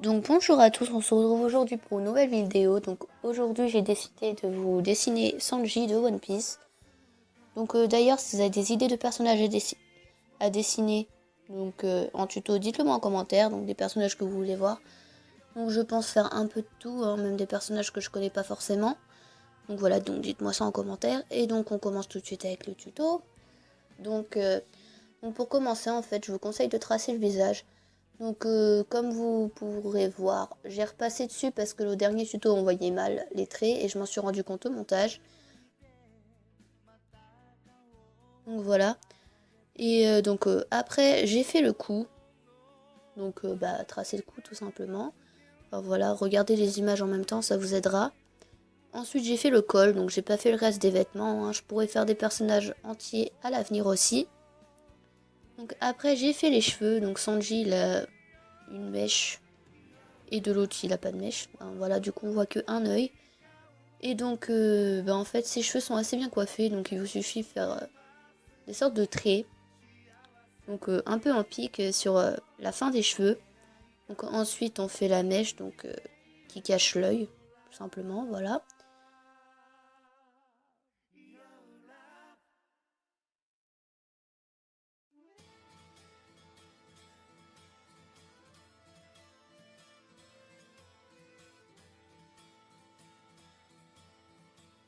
Donc bonjour à tous, on se retrouve aujourd'hui pour une nouvelle vidéo. Donc aujourd'hui j'ai décidé de vous dessiner Sanji de One Piece. Donc d'ailleurs si vous avez des idées de personnages à dessiner donc en tuto, dites-le moi en commentaire, donc des personnages que vous voulez voir. Donc je pense faire un peu de tout, hein, même des personnages que je connais pas forcément. Donc voilà, donc dites-moi ça en commentaire. Et donc on commence tout de suite avec le tuto. Donc pour commencer en fait je vous conseille de tracer le visage. Donc comme vous pourrez voir, j'ai repassé dessus parce que le dernier tuto on voyait mal les traits et je m'en suis rendu compte au montage. Donc voilà. Et après j'ai fait le cou. Donc tracer le cou tout simplement. Alors, voilà, regardez les images en même temps, ça vous aidera. Ensuite j'ai fait le col, donc j'ai pas fait le reste des vêtements, hein. Je pourrais faire des personnages entiers à l'avenir aussi. Donc après j'ai fait les cheveux, donc Sanji il a une mèche. Et de l'autre il a pas de mèche. Ben, voilà, du coup on voit que un œil. Et donc en fait ses cheveux sont assez bien coiffés, donc il vous suffit de faire des sortes de traits. Donc un peu en pique sur la fin des cheveux. Donc ensuite on fait la mèche donc qui cache l'œil, tout simplement, voilà.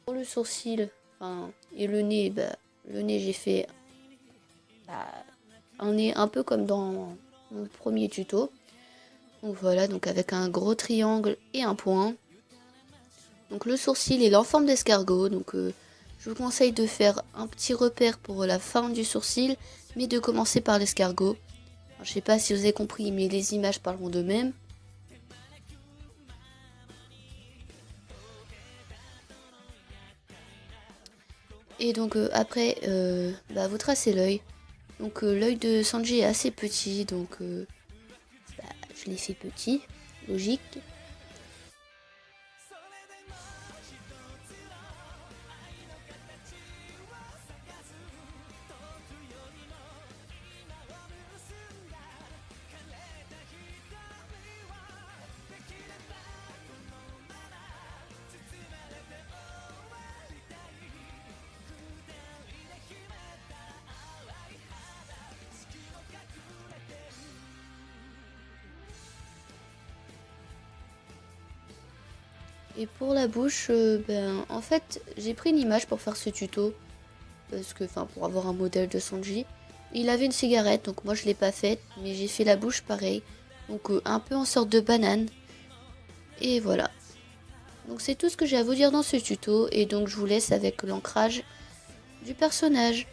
Pour le sourcil, et le nez, le nez j'ai fait bah, un nez un peu comme dans mon premier tuto. Donc voilà, donc avec un gros triangle et un point. Donc le sourcil il est en forme d'escargot, donc je vous conseille de faire un petit repère pour la fin du sourcil, mais de commencer par l'escargot. Je sais pas si vous avez compris, mais les images parleront d'eux-mêmes. Et donc après, vous tracez l'œil. Donc l'œil de Sanji est assez petit, donc je l'ai fait petit, logique. Et pour la bouche, en fait, j'ai pris une image pour faire ce tuto. Parce que, pour avoir un modèle de Sanji. Il avait une cigarette, donc moi je l'ai pas faite. Mais j'ai fait la bouche pareil. Donc un peu en sorte de banane. Et voilà. Donc c'est tout ce que j'ai à vous dire dans ce tuto. Et donc je vous laisse avec l'ancrage du personnage.